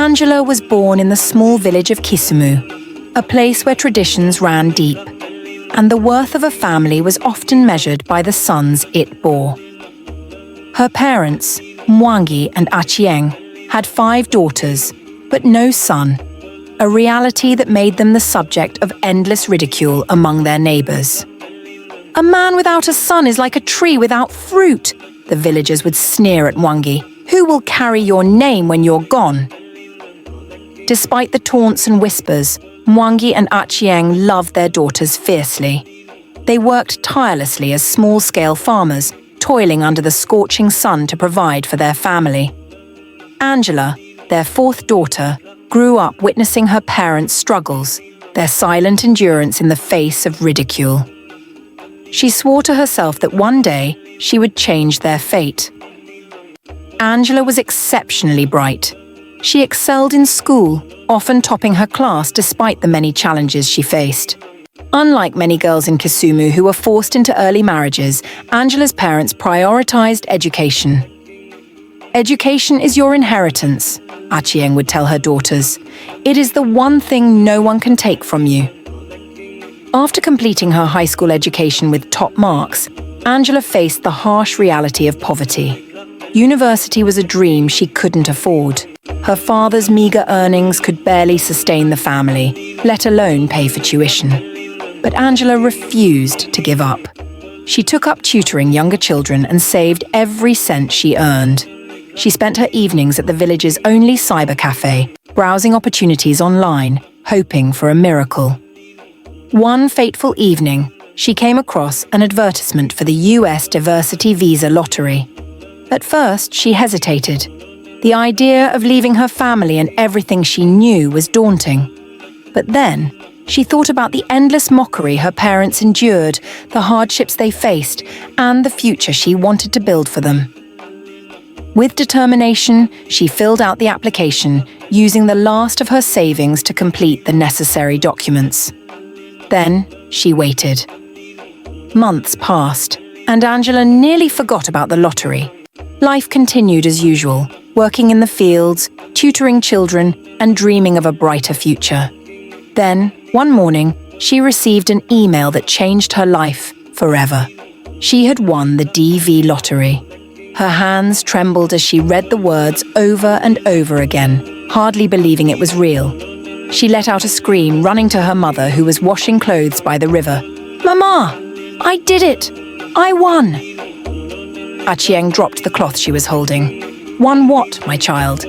Angela was born in the small village of Kisumu, a place where traditions ran deep, and the worth of a family was often measured by the sons it bore. Her parents, Mwangi and Achieng, had 5 daughters, but no son, a reality that made them the subject of endless ridicule among their neighbours. "A man without a son is like a tree without fruit," the villagers would sneer at Mwangi. "Who will carry your name when you're gone?" Despite the taunts and whispers, Mwangi and Achieng loved their daughters fiercely. They worked tirelessly as small-scale farmers, toiling under the scorching sun to provide for their family. Angela, their 4th daughter, grew up witnessing her parents' struggles, their silent endurance in the face of ridicule. She swore to herself that one day she would change their fate. Angela was exceptionally bright. She excelled in school, often topping her class despite the many challenges she faced. Unlike many girls in Kisumu who were forced into early marriages, Angela's parents prioritized education. "Education is your inheritance," Achieng would tell her daughters. "It is the one thing no one can take from you." After completing her high school education with top marks, Angela faced the harsh reality of poverty. University was a dream she couldn't afford. Her father's meager earnings could barely sustain the family, let alone pay for tuition. But Angela refused to give up. She took up tutoring younger children and saved every cent she earned. She spent her evenings at the village's only cyber cafe, browsing opportunities online, hoping for a miracle. One fateful evening, she came across an advertisement for the US Diversity Visa Lottery. At first, she hesitated. The idea of leaving her family and everything she knew was daunting. But then, she thought about the endless mockery her parents endured, the hardships they faced, and the future she wanted to build for them. With determination, she filled out the application, using the last of her savings to complete the necessary documents. Then, she waited. Months passed, and Angela nearly forgot about the lottery. Life continued as usual, working in the fields, tutoring children, and dreaming of a brighter future. Then, one morning, she received an email that changed her life forever. She had won the DV lottery. Her hands trembled as she read the words over and over again, hardly believing it was real. She let out a scream, running to her mother, who was washing clothes by the river. "Mama, I did it! I won!" Achieng dropped the cloth she was holding. "Won what, my child?"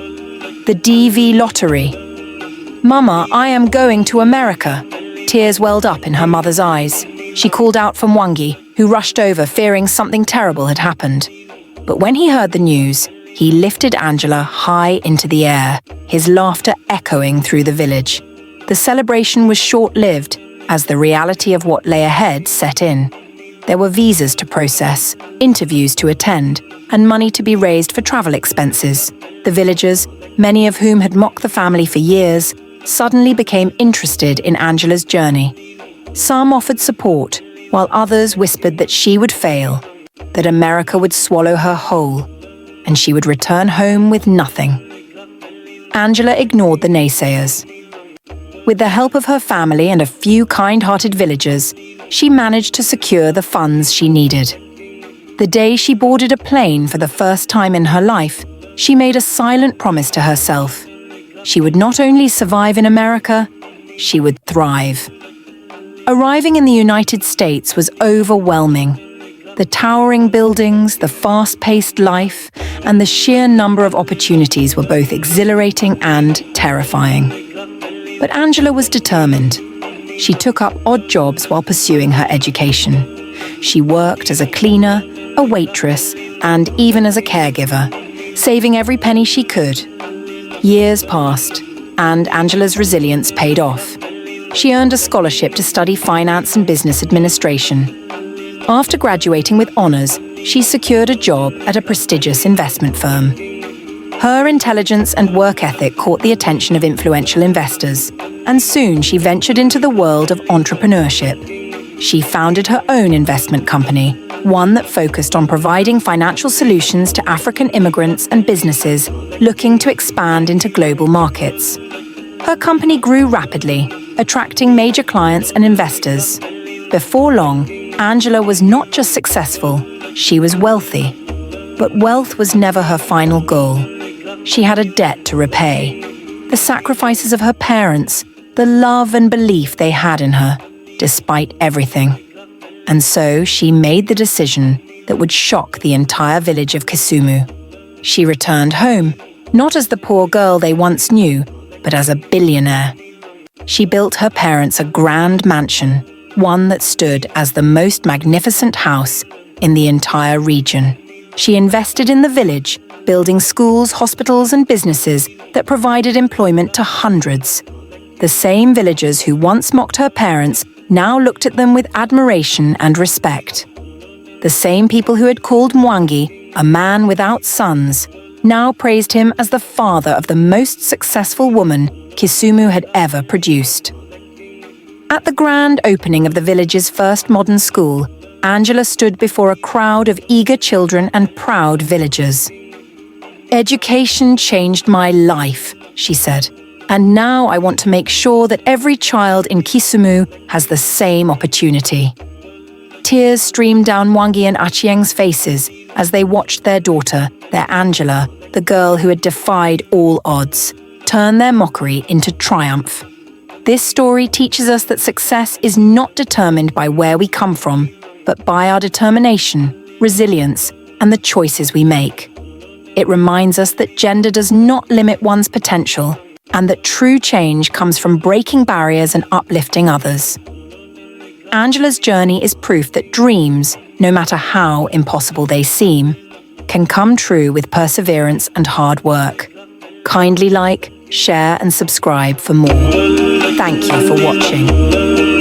"The DV lottery." "Mama, I am going to America." Tears welled up in her mother's eyes. She called out for Mwangi, who rushed over, fearing something terrible had happened. But when he heard the news, he lifted Angela high into the air, his laughter echoing through the village. The celebration was short-lived, as the reality of what lay ahead set in. There were visas to process, interviews to attend, and money to be raised for travel expenses. The villagers, many of whom had mocked the family for years, suddenly became interested in Angela's journey. Some offered support, while others whispered that she would fail, that America would swallow her whole, and she would return home with nothing. Angela ignored the naysayers. With the help of her family and a few kind-hearted villagers, she managed to secure the funds she needed. The day she boarded a plane for the first time in her life, she made a silent promise to herself. She would not only survive in America, she would thrive. Arriving in the United States was overwhelming. The towering buildings, the fast-paced life, and the sheer number of opportunities were both exhilarating and terrifying. But Angela was determined. She took up odd jobs while pursuing her education. She worked as a cleaner, a waitress, and even as a caregiver, saving every penny she could. Years passed, and Angela's resilience paid off. She earned a scholarship to study finance and business administration. After graduating with honors, she secured a job at a prestigious investment firm. Her intelligence and work ethic caught the attention of influential investors, and soon she ventured into the world of entrepreneurship. she founded her own investment company, one that focused on providing financial solutions to African immigrants and businesses looking to expand into global markets. Her company grew rapidly, attracting major clients and investors. Before long, Angela was not just successful, she was wealthy. But wealth was never her final goal. She had a debt to repay. The sacrifices of her parents, the love and belief they had in her, despite everything. And so she made the decision that would shock the entire village of Kisumu. She returned home, not as the poor girl they once knew, but as a billionaire. She built her parents a grand mansion, one that stood as the most magnificent house in the entire region. She invested in the village, building schools, hospitals, and businesses that provided employment to hundreds. The same villagers who once mocked her parents now looked at them with admiration and respect. The same people who had called Mwangi a man without sons now praised him as the father of the most successful woman Kisumu had ever produced. At the grand opening of the village's first modern school, Angela stood before a crowd of eager children and proud villagers. "Education changed my life," she said, "and now I want to make sure that every child in Kisumu has the same opportunity." Tears streamed down Mwangi and Achieng's faces as they watched their daughter, their Angela, the girl who had defied all odds, turn their mockery into triumph. This story teaches us that success is not determined by where we come from, but by our determination, resilience, and the choices we make. It reminds us that gender does not limit one's potential, and that true change comes from breaking barriers and uplifting others. Angela's journey is proof that dreams, no matter how impossible they seem, can come true with perseverance and hard work. Kindly like, share, and subscribe for more. Thank you for watching.